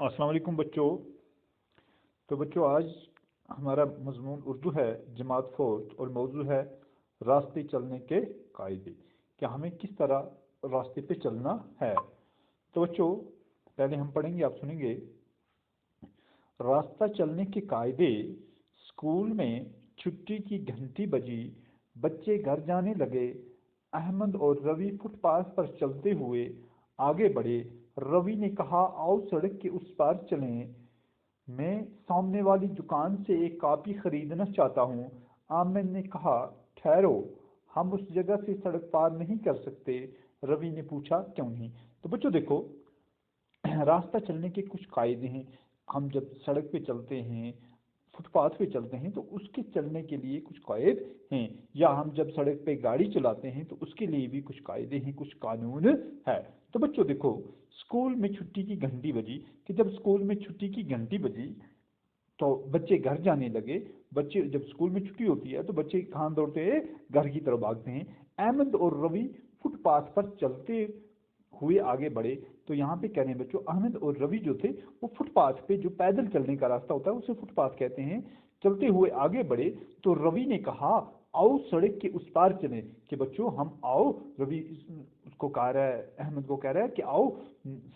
السلام علیکم بچوں۔ تو بچوں آج ہمارا مضمون اردو ہے، جماعت فورتھ، اور موضوع ہے راستے چلنے کے قاعدے، کہ ہمیں کس طرح راستے پہ چلنا ہے۔ تو بچوں پہلے ہم پڑھیں گے، آپ سنیں گے۔ راستہ چلنے کے قاعدے۔ اسکول میں چھٹی کی گھنٹی بجی، بچے گھر جانے لگے۔ احمد اور روی فٹ پاتھ پر چلتے ہوئے آگے بڑھے۔ روی نے کہا، آؤ سڑک کے اس پار چلیں، میں سامنے والی دکان سے ایک کاپی خریدنا چاہتا ہوں۔ احمد نے کہا، ٹھہرو، ہم اس جگہ سے سڑک پار نہیں کر سکتے۔ روی نے پوچھا، کیوں نہیں؟ تو بچوں دیکھو، راستہ چلنے کے کچھ قاعدے ہیں۔ ہم جب سڑک پہ چلتے ہیں، فٹ پاتھ پہ چلتے ہیں، تو اس کے چلنے کے لیے کچھ قواعد ہیں، یا ہم جب سڑک پہ گاڑی چلاتے ہیں تو اس کے لیے بھی کچھ قاعدے ہیں، کچھ قانون ہے۔ تو بچوں دیکھو، اسکول میں چھٹی کی گھنٹی بجی، کہ جب اسکول میں چھٹی کی گھنٹی بجی تو بچے گھر جانے لگے۔ بچے جب اسکول میں چھٹی ہوتی ہے تو بچے کہاں دوڑتے ہیں؟ گھر کی طرف بھاگتے ہیں۔ احمد اور روی فٹ پاتھ پر چلتے ہوئے آگے بڑھے۔ تو یہاں پہ کہہ رہے ہیں بچوں، احمد اور روی جو تھے وہ فٹ پاتھ پہ، جو پیدل چلنے کا راستہ ہوتا ہے اسے فٹ پاتھ کہتے ہیں، چلتے ہوئے آگے بڑھے۔ تو روی نے کہا، آؤ سڑک کے اس پار چلیں، کہ بچوں ہم آؤ، روی اس کو کہہ رہا ہے، احمد کو کہہ رہا ہے کہ آؤ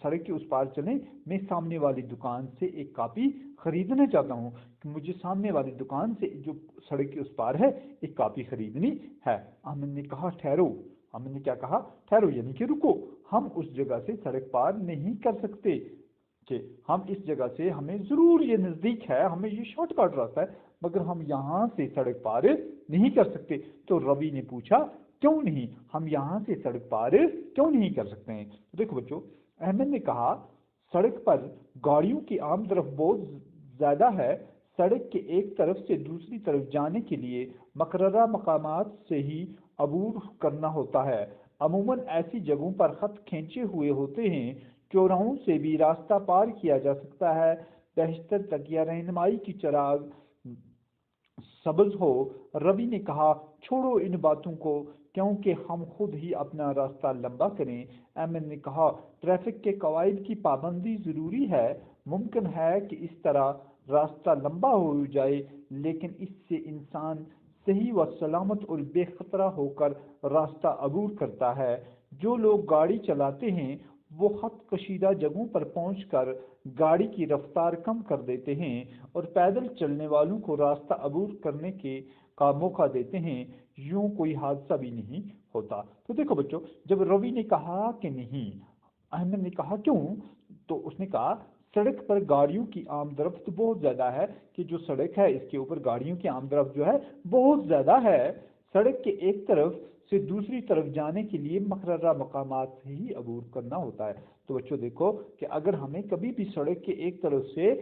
سڑک کے اس پار چلیں، میں سامنے والی دکان سے ایک کاپی خریدنا چاہتا ہوں، کہ مجھے سامنے والی دکان سے جو سڑک کے اس پار ہے ایک کاپی خریدنی ہے۔ احمد نے کہا، ٹھہرو، ہم نے کیا کہا؟ ٹھہرو، یعنی کہ رکو، ہم اس جگہ سے سڑک پار نہیں کر سکتے، کہ ہم اس جگہ سے، ہمیں ضرور یہ نزدیک ہے، ہمیں یہ شارٹ کٹ راستہ ہے، مگر ہم یہاں سے سڑک پار نہیں کر سکتے۔ تو روی نے پوچھا، کیوں نہیں؟ ہم یہاں سے سڑک پار کیوں نہیں کر سکتے ہیں؟ تو دیکھو بچوں، احمد نے کہا، سڑک پر گاڑیوں کی آمد و رفت بہت زیادہ ہے، سڑک کے ایک طرف سے دوسری طرف جانے کے لیے مقررہ مقامات سے ہی عبور کرنا ہوتا ہے۔ عموماً ایسی جگہوں پر خط کھینچے ہوئے ہوتے ہیں، چوراہوں سے بھی راستہ پار کیا جا سکتا ہے، بیشتر تک یا رہنمائی کی چراغ سبز ہو۔ روی نے کہا، چھوڑو ان باتوں کو، کیونکہ ہم خود ہی اپنا راستہ لمبا کریں۔ احمد نے کہا، ٹریفک کے قواعد کی پابندی ضروری ہے، ممکن ہے کہ اس طرح راستہ لمبا ہو جائے، لیکن اس سے انسان صحیح و سلامت اور بے خطرہ ہو کر راستہ عبور کرتا ہے۔ جو لوگ گاڑی چلاتے ہیں وہ خط کشیدہ جگہوں پر پہنچ کر گاڑی کی رفتار کم کر دیتے ہیں اور پیدل چلنے والوں کو راستہ عبور کرنے کا موقع دیتے ہیں، یوں کوئی حادثہ بھی نہیں ہوتا۔ تو دیکھو بچوں، جب روی نے کہا کہ نہیں، احمد نے کہا کیوں؟ تو اس نے کہا، سڑک پر گاڑیوں کی آمد و رفت بہت زیادہ ہے، کہ جو سڑک ہے اس کے اوپر گاڑیوں کی آمد و رفت جو ہے بہت زیادہ ہے، سڑک کے ایک طرف سے دوسری طرف جانے کے لیے مقررہ مقامات سے ہی عبور کرنا ہوتا ہے۔ تو بچوں دیکھو کہ اگر ہمیں کبھی بھی سڑک کے ایک طرف سے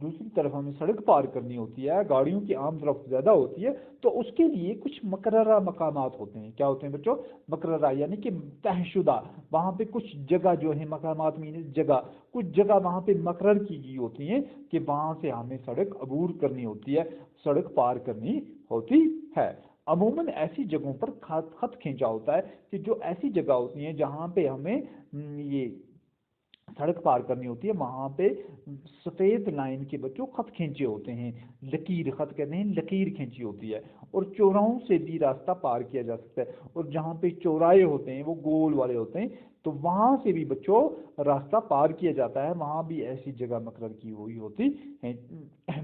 دوسری طرف ہمیں سڑک پار کرنی ہوتی ہے، گاڑیوں کی آمد و رفت زیادہ ہوتی ہے، تو اس کے لیے کچھ مقررہ مقامات ہوتے ہیں۔ کیا ہوتے ہیں بچوں؟ مقررہ، یعنی کہ طے شدہ، وہاں پہ کچھ جگہ جو ہے، مقامات میں جگہ، کچھ جگہ وہاں پہ مقرر کی گئی ہوتی ہیں کہ وہاں سے ہمیں سڑک عبور کرنی ہوتی ہے، سڑک پار کرنی ہوتی ہے۔ عموماً ایسی جگہوں پر خط کھینچا ہوتا ہے، کہ جو ایسی جگہ ہوتی ہیں جہاں پہ ہمیں یہ سڑک پار کرنی ہوتی ہے، وہاں پہ سفید لائن کے بچوں خط کھینچے ہوتے ہیں، لکیر، خط کہتے ہیں، لکیر کھینچی ہوتی ہے، اور چوراہوں سے بھی راستہ پار کیا جا سکتا ہے، اور جہاں پہ چوراہے ہوتے ہیں وہ گول والے ہوتے ہیں، تو وہاں سے بھی بچوں راستہ پار کیا جاتا ہے، وہاں بھی ایسی جگہ مقرر کی ہوئی ہوتی ہے۔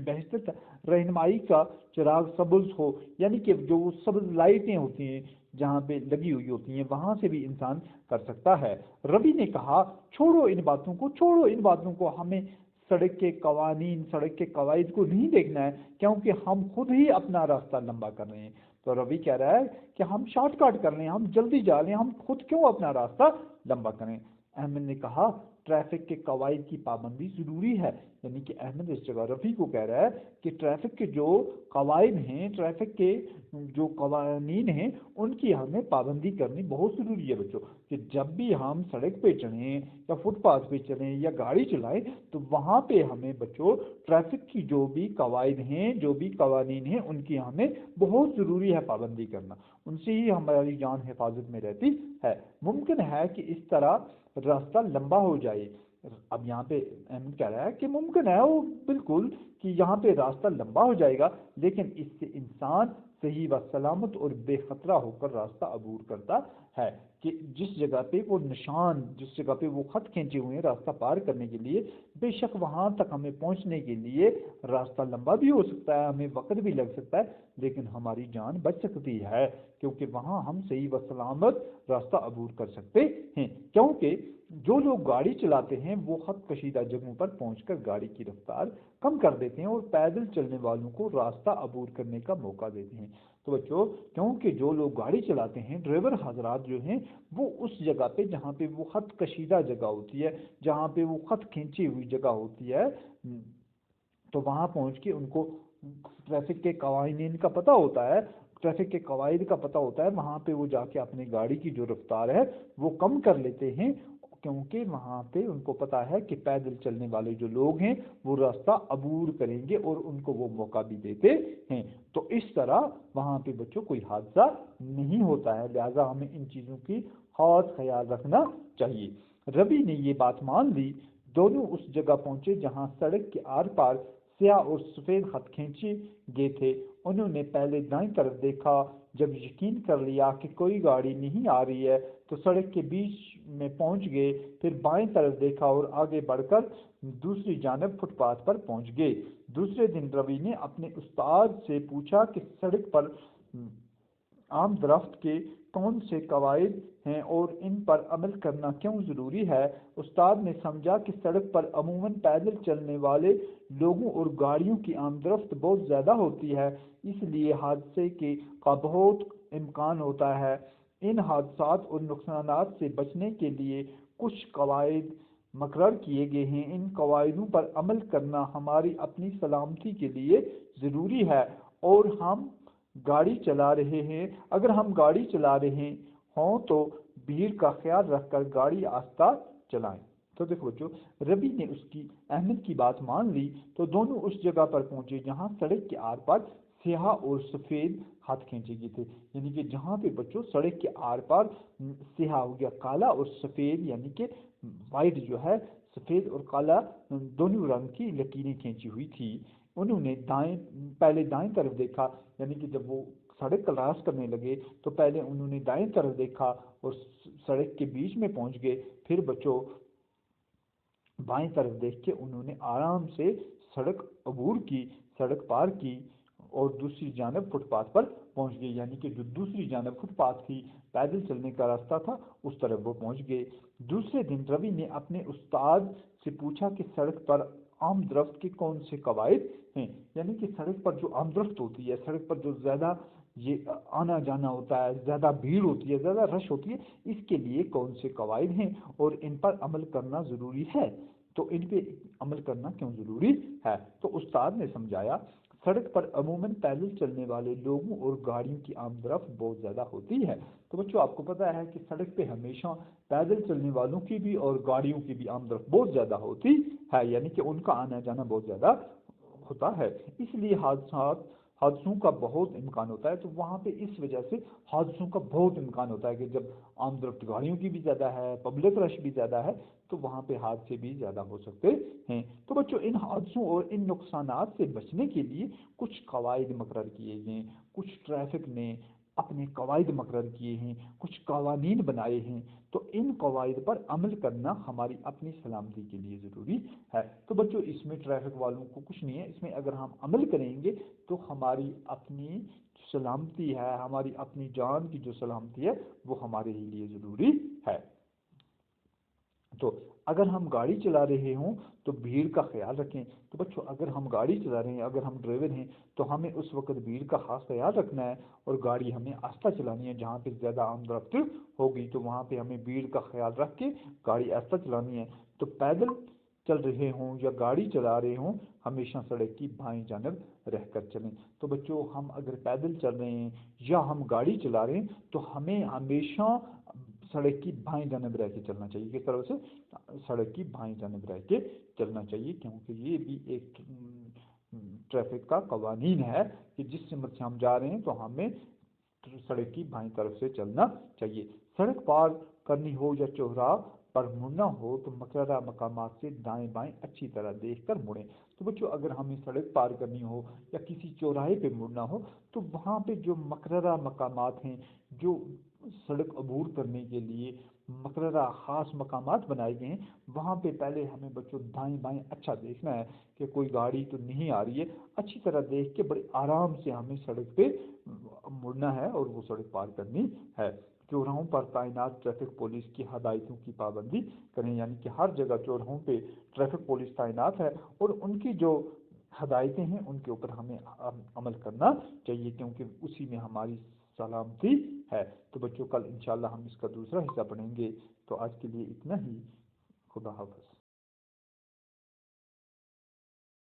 بہتر رہنمائی کا چراغ سبز ہو، یعنی کہ جو سبز لائٹیں ہوتی ہیں جہاں پہ لگی ہوئی ہوتی ہیں، وہاں سے بھی انسان کر سکتا ہے۔ روی نے کہا، چھوڑو ان باتوں کو، چھوڑو ان باتوں کو، ہمیں سڑک کے قوانین، سڑک کے قواعد کو نہیں دیکھنا ہے، کیونکہ ہم خود ہی اپنا راستہ لمبا کر رہے ہیں۔ تو روی کہہ رہا ہے کہ ہم شارٹ کٹ کر لیں، ہم جلدی جا لیں، ہم خود کیوں اپنا راستہ لمبا کریں؟ احمد نے کہا، ٹریفک کے قواعد کی پابندی ضروری ہے، یعنی کہ احمد اس جگہ رفیع کو کہہ رہا ہے کہ ٹریفک کے جو قواعد ہیں، ٹریفک کے جو قوانین ہیں، ان کی ہمیں پابندی کرنی بہت ضروری ہے بچوں، کہ جب بھی ہم سڑک پہ چڑھیں یا فٹ پاتھ پہ چلیں یا گاڑی چلائیں، تو وہاں پہ ہمیں بچوں ٹریفک کی جو بھی قواعد ہیں، جو بھی قوانین ہیں، ان کی ہمیں بہت ضروری ہے پابندی کرنا، ان سے ہی ہماری جان حفاظت میں رہتی ہے۔ ممکن ہے کہ اس طرح راستہ لمبا ہو جائے، اب یہاں پہ احمد کہہ رہا ہے کہ ممکن ہے وہ بالکل کہ یہاں پہ راستہ لمبا ہو جائے گا، لیکن اس سے انسان صحیح و سلامت اور بے خطرہ ہو کر راستہ عبور کرتا ہے، کہ جس جگہ پہ وہ نشان، جس جگہ پہ وہ خط کھینچے ہوئے ہیں راستہ پار کرنے کے لیے، بے شک وہاں تک ہمیں پہنچنے کے لیے راستہ لمبا بھی ہو سکتا ہے، ہمیں وقت بھی لگ سکتا ہے، لیکن ہماری جان بچ سکتی ہے، کیونکہ وہاں ہم صحیح و سلامت راستہ عبور کر سکتے ہیں۔ کیونکہ جو لوگ گاڑی چلاتے ہیں وہ خط کشیدہ جگہوں پر پہنچ کر گاڑی کی رفتار کم کر دیتے ہیں اور پیدل چلنے والوں کو راستہ عبور کرنے کا موقع دیتے ہیں۔ تو بچوں، کیونکہ جو لوگ گاڑی چلاتے ہیں، ڈرائیور حضرات جو ہیں، وہ اس جگہ پہ جہاں پہ وہ خط کشیدہ جگہ ہوتی ہے، جہاں پہ وہ خط کھینچی ہوئی جگہ ہوتی ہے، تو وہاں پہنچ کے ان کو ٹریفک کے قوانین کا پتہ ہوتا ہے، ٹریفک کے قواعد کا پتہ ہوتا ہے، وہاں پہ وہ جا کے اپنی گاڑی کی جو رفتار ہے وہ کم کر لیتے ہیں، کیونکہ وہاں پہ ان کو پتہ ہے کہ پیدل چلنے والے جو لوگ ہیں وہ راستہ عبور کریں گے اور ان کو وہ موقع بھی دیتے ہیں۔ تو اس طرح وہاں پہ بچوں کوئی حادثہ نہیں ہوتا ہے، لہٰذا ہمیں ان چیزوں کی خاص خیال رکھنا چاہیے۔ ربی نے یہ بات مان لی، دونوں اس جگہ پہنچے جہاں سڑک کے آر پار سیاہ اور سفید خط کھینچے گئے تھے۔ انہوں نے پہلے دائیں طرف دیکھا، جب یقین کر لیا کہ کوئی گاڑی نہیں آ رہی ہے تو سڑک کے بیچ میں پہنچ گئے، پھر بائیں طرف دیکھا اور آگے بڑھ کر دوسری جانب فٹ پاتھ پر پہنچ گئے۔ دوسرے دن روی نے اپنے استاد سے پوچھا کہ سڑک پر عام درخت کے کون سے قواعد ہیں اور ان پر عمل کرنا کیوں ضروری ہے؟ استاد نے سمجھا کہ سڑک پر عموماً پیدل چلنے والے لوگوں اور گاڑیوں کی آمدرفت بہت زیادہ ہوتی ہے، اس لیے حادثے کا بہت امکان ہوتا ہے۔ ان حادثات اور نقصانات سے بچنے کے لیے کچھ قواعد مقرر کیے گئے ہیں، ان قواعدوں پر عمل کرنا ہماری اپنی سلامتی کے لیے ضروری ہے، اور ہم گاڑی چلا رہے ہیں اگر ہم گاڑی چلا رہے ہوں تو بھیڑ کا خیال رکھ کر گاڑی آہستہ چلائیں۔ تو دیکھو بچوں، ربی نے احمد کی بات مان لی، تو دونوں اس جگہ پر پہنچے جہاں سڑک کے آر پار سیاہ اور سفید خط کھینچے گئے تھے، یعنی کہ جہاں پہ بچوں سڑک کے آر پار سیاہ ہو گیا، کالا اور سفید، یعنی کہ وائٹ جو ہے، سفید اور کالا دونوں رنگ کی لکیریں کھینچی ہوئی تھی۔ انہوں نے پہلے دائیں طرف دیکھا، یعنی کہ جب وہ سڑک کراس کرنے لگے تو پہلے انہوں نے دائیں طرف دیکھا اور سڑک کے بیچ میں پہنچ گئے، پھر بچوں بائیں طرف دیکھ کے انہوں نے آرام سے سڑک عبور کی، سڑک پار کی اور دوسری جانب فٹ پاتھ پر پہنچ گئے، یعنی کہ جو دوسری جانب فٹ پاتھ تھی، پیدل چلنے کا راستہ تھا، اس طرف وہ پہنچ گئے۔ دوسرے دن روی نے اپنے استاد سے پوچھا کہ سڑک پر عام درخت کے کون سے قواعد ہیں، یعنی کہ سڑک پر جو عام درخت ہوتی ہے، سڑک پر جو زیادہ یہ آنا جانا ہوتا ہے، زیادہ بھیڑ ہوتی ہے، زیادہ رش ہوتی ہے، اس کے لیے کون سے قواعد ہیں اور ان پر عمل کرنا ضروری ہے، تو ان پہ عمل کرنا کیوں ضروری ہے؟ تو استاد نے سمجھایا، سڑک پر عموماً پیدل چلنے والے لوگوں اور گاڑیوں کی آمدرفت بہت زیادہ ہوتی ہے۔ تو بچوں، آپ کو پتہ ہے کہ سڑک پہ ہمیشہ پیدل چلنے والوں کی بھی اور گاڑیوں کی بھی آمدرفت بہت زیادہ ہوتی ہے، یعنی کہ ان کا آنا جانا بہت زیادہ ہوتا ہے، اس لیے حادثوں کا بہت امکان ہوتا ہے۔ تو وہاں پہ اس وجہ سے حادثوں کا بہت امکان ہوتا ہے کہ جب آمدرفت گاڑیوں کی بھی زیادہ ہے، پبلک رش بھی زیادہ ہے، تو وہاں پہ حادثے بھی زیادہ ہو سکتے ہیں۔ تو بچوں، ان حادثوں اور ان نقصانات سے بچنے کے لیے کچھ قواعد مقرر کیے گئے، کچھ ٹریفک نے اپنے قواعد مقرر کیے ہیں، کچھ قوانین بنائے ہیں، تو ان قواعد پر عمل کرنا ہماری اپنی سلامتی کے لیے ضروری ہے۔ تو بچوں، اس میں ٹریفک والوں کو کچھ نہیں ہے، اس میں اگر ہم عمل کریں گے تو ہماری اپنی سلامتی ہے، ہماری اپنی جان کی جو سلامتی ہے وہ ہمارے ہی لیے ضروری ہے۔ تو اگر ہم گاڑی چلا رہے ہوں تو بھیڑ کا خیال رکھیں۔ تو بچوں، اگر ہم گاڑی چلا رہے ہیں، اگر ہم ڈرائیور ہیں، تو ہمیں اس وقت بھیڑ کا خاص خیال رکھنا ہے اور گاڑی ہمیں آہستہ چلانی ہے۔ جہاں پہ زیادہ آمدرفت ہوگی تو وہاں پہ ہمیں بھیڑ کا خیال رکھ کے گاڑی آہستہ چلانی ہے۔ تو پیدل چل رہے ہوں یا گاڑی چلا رہے ہوں، ہمیشہ سڑک کی بائیں جانب رہ کر چلیں۔ تو بچوں، ہم اگر پیدل چل رہے ہیں یا ہم گاڑی چلا رہے ہیں تو ہمیں ہمیشہ سڑک کی بائیں جانب رہ کے چلنا چاہیے۔ کس طرح سے؟ سڑک کی بائیں جانب رہ کے چلنا چاہیے، کیونکہ یہ بھی ایک ٹریفک کا قوانین ہے کہ جس سمت سے ہم جا رہے ہیں تو ہمیں سڑک کی بائیں طرف سے چلنا چاہیے۔ سڑک پار کرنی ہو یا چوراہا پر مڑنا ہو تو مقررہ مقامات سے دائیں بائیں اچھی طرح دیکھ کر مڑیں۔ تو بچوں اگر ہمیں سڑک پار کرنی ہو یا کسی چوراہے پہ مڑنا ہو تو وہاں پہ جو مقررہ مقامات ہیں، جو سڑک عبور کرنے کے لیے مقررہ خاص مقامات بنائے گئے ہیں، وہاں پہ پہلے ہمیں بچوں دائیں بائیں اچھا دیکھنا ہے کہ کوئی گاڑی تو نہیں آ رہی ہے، اچھی طرح دیکھ کے بڑے آرام سے ہمیں سڑک پہ مڑنا ہے اور وہ سڑک پار کرنی ہے۔ چوراہوں پر تعینات ٹریفک پولیس کی ہدایتوں کی پابندی کریں، یعنی کہ ہر جگہ چوراہوں پہ ٹریفک پولیس تعینات ہے اور ان کی جو ہدایتیں ہیں ان کے اوپر ہمیں عمل کرنا چاہیے، کیونکہ اسی میں ہماری سلامتی ہے۔ تو بچوں کل انشاءاللہ ہم اس کا دوسرا حصہ پڑھیں گے، تو آج کے لیے اتنا ہی۔ خدا حافظ۔